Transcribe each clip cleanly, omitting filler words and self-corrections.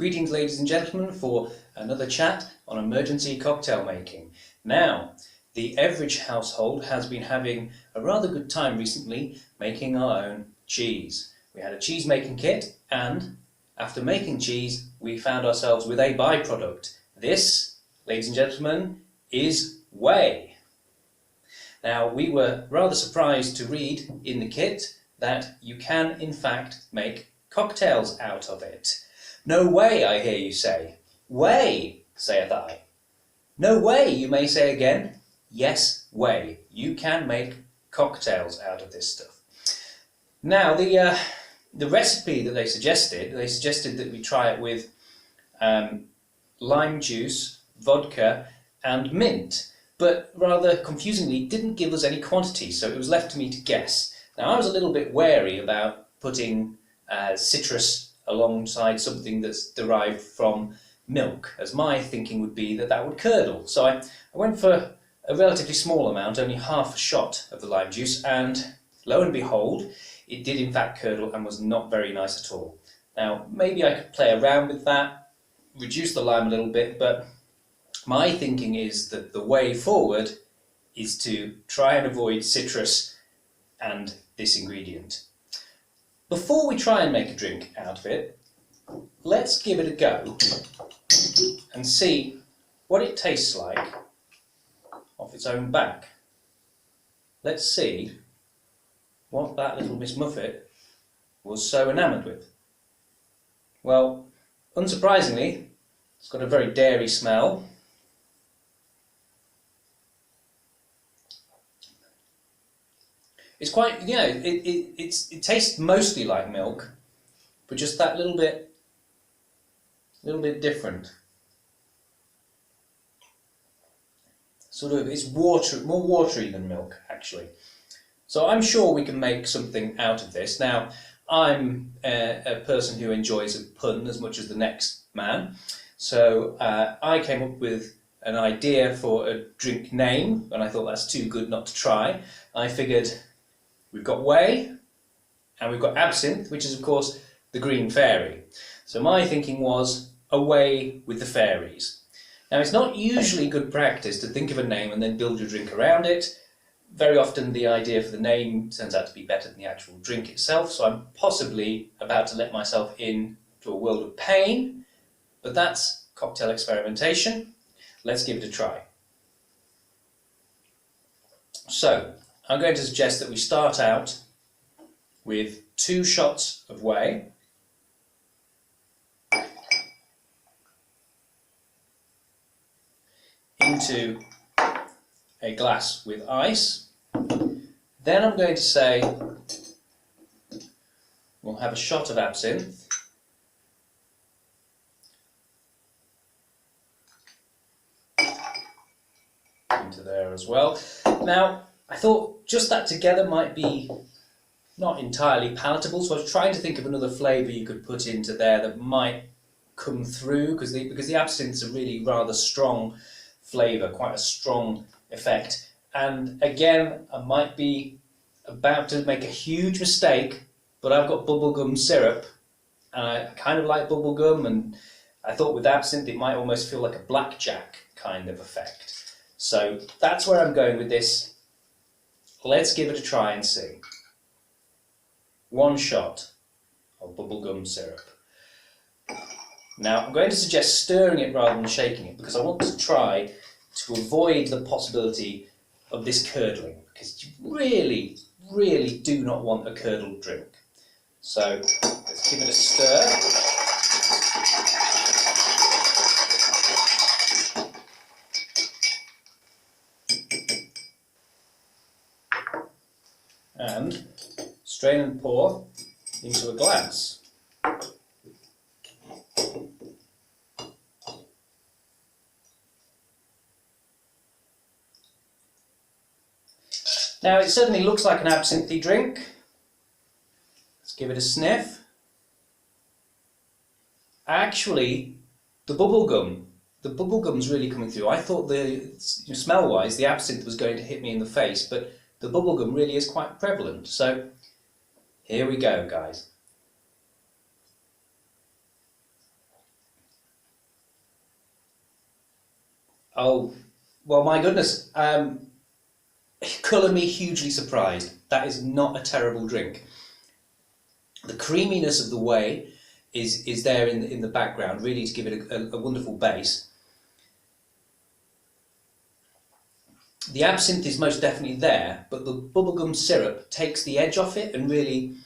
Greetings, ladies and gentlemen, for another chat on emergency cocktail making. Now, the Everidge household has been having a rather good time recently making our own cheese. We had a cheese making kit, and after making cheese we found ourselves with a byproduct. This, ladies and gentlemen, is whey. Now, we were rather surprised to read in the kit that you can in fact make cocktails out of it. No way, I hear you say. Whey, saith I. No way, you may say again. Yes, whey. You can make cocktails out of this stuff. Now, the recipe that they suggested that we try it with lime juice, vodka and mint, but rather confusingly didn't give us any quantity, so it was left to me to guess. Now, I was a little bit wary about putting citrus alongside something that's derived from milk, as my thinking would be that that would curdle. So I went for a relatively small amount, only half a shot of the lime juice, and lo and behold, it did in fact curdle and was not very nice at all. Now, maybe I could play around with that, reduce the lime a little bit, but my thinking is that the way forward is to try and avoid citrus and this ingredient. Before we try and make a drink out of it, let's give it a go and see what it tastes like off its own back. Let's see what that little Miss Muffet was so enamoured with. Well, unsurprisingly, it's got a very dairy smell. It's quite, you know, it tastes mostly like milk, but just that little bit different. Sort of, it's more watery than milk, actually. So I'm sure we can make something out of this. Now, I'm a person who enjoys a pun as much as the next man, so I came up with an idea for a drink name, and I thought that's too good not to try. I figured, we've got whey, and we've got absinthe, which is of course the green fairy. So my thinking was, away with the fairies. Now, it's not usually good practice to think of a name and then build your drink around it. Very often the idea for the name turns out to be better than the actual drink itself, so I'm possibly about to let myself in to a world of pain, but that's cocktail experimentation. Let's give it a try. So, I'm going to suggest that we start out with 2 shots of whey, into a glass with ice. Then I'm going to say we'll have a shot of absinthe, into there as well. Now, I thought just that together might be not entirely palatable, so I was trying to think of another flavour you could put into there that might come through, because the absinthe's a really rather strong flavour, quite a strong effect. And again, I might be about to make a huge mistake, but I've got bubblegum syrup, and I kind of like bubblegum, and I thought with absinthe it might almost feel like a blackjack kind of effect. So that's where I'm going with this. Let's give it a try and see. 1 shot of bubblegum syrup. Now, I'm going to suggest stirring it rather than shaking it, because I want to try to avoid the possibility of this curdling, because you really, really do not want a curdled drink. So let's give it a stir. And strain and pour into a glass. Now, it certainly looks like an absinthe drink. Let's give it a sniff. Actually, the bubblegum's really coming through. I thought smell-wise, the absinthe was going to hit me in the face, but the bubblegum really is quite prevalent. So, here we go, guys. Oh, well, my goodness. Colour me hugely surprised. That is not a terrible drink. The creaminess of the whey is there in the background, really to give it a wonderful base. The absinthe is most definitely there, but the bubblegum syrup takes the edge off it, and really,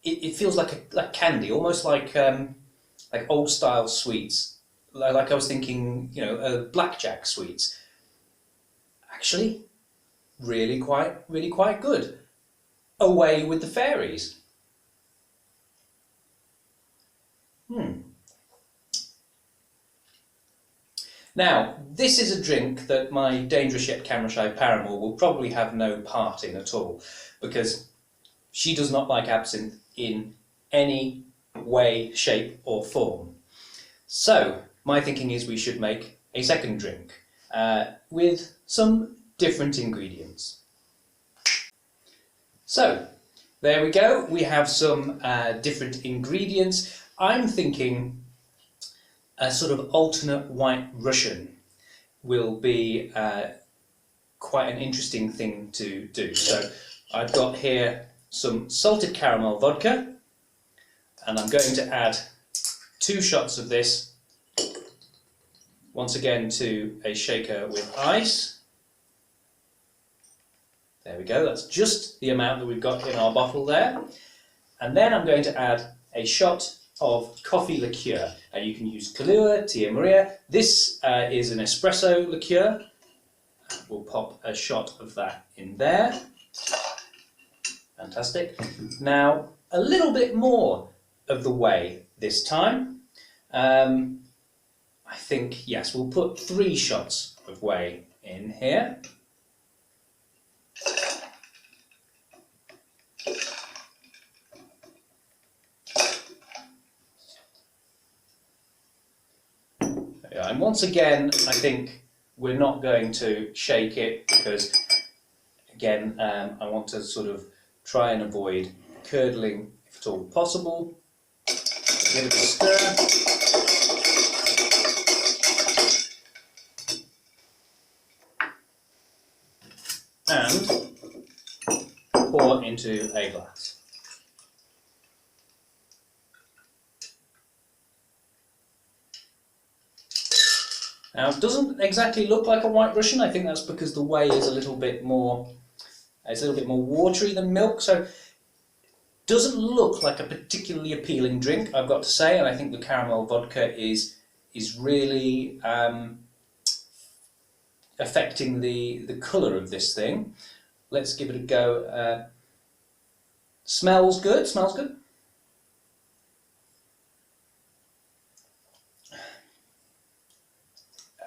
it feels like candy, almost like old style sweets. Like I was thinking, you know, blackjack sweets. Actually, really quite good. Away with the fairies. Now, this is a drink that my dangerous yet camera shy paramour will probably have no part in at all, because she does not like absinthe in any way, shape or form. So, my thinking is we should make a second drink with some different ingredients. So, there we go. We have some different ingredients. I'm thinking a sort of alternate white Russian will be quite an interesting thing to do. So I've got here some salted caramel vodka, and I'm going to add 2 shots of this, once again to a shaker with ice. There we go, that's just the amount that we've got in our bottle there. And then I'm going to add a shot of coffee liqueur. And you can use Kahlua, Tia Maria. This is an espresso liqueur. We'll pop a shot of that in there. Fantastic. Now, a little bit more of the whey this time. I think, yes, we'll put 3 shots of whey in here. And once again, I think we're not going to shake it because, again, I want to sort of try and avoid curdling if at all possible. Give it a stir. And pour into a glass. Now, it doesn't exactly look like a White Russian. I think that's because the whey is a little bit more, watery than milk, so it doesn't look like a particularly appealing drink, I've got to say. And I think the caramel vodka is really affecting the colour of this thing. Let's give it a go. Smells good. Smells good.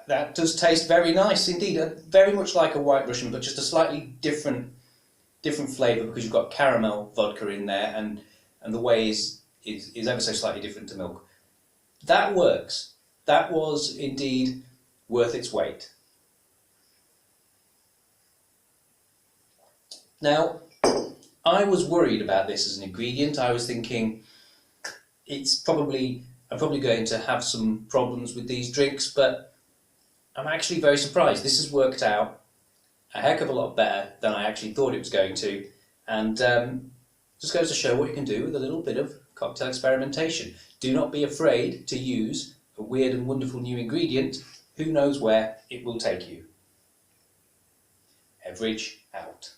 That does taste very nice indeed, very much like a White Russian, but just a slightly different flavour because you've got caramel vodka in there, and the whey is ever so slightly different to milk. That works. That was indeed worth its weight. Now, I was worried about this as an ingredient. I was thinking I'm probably going to have some problems with these drinks, but I'm actually very surprised. This has worked out a heck of a lot better than I actually thought it was going to, and just goes to show what you can do with a little bit of cocktail experimentation. Do not be afraid to use a weird and wonderful new ingredient. Who knows where it will take you. Everidge out.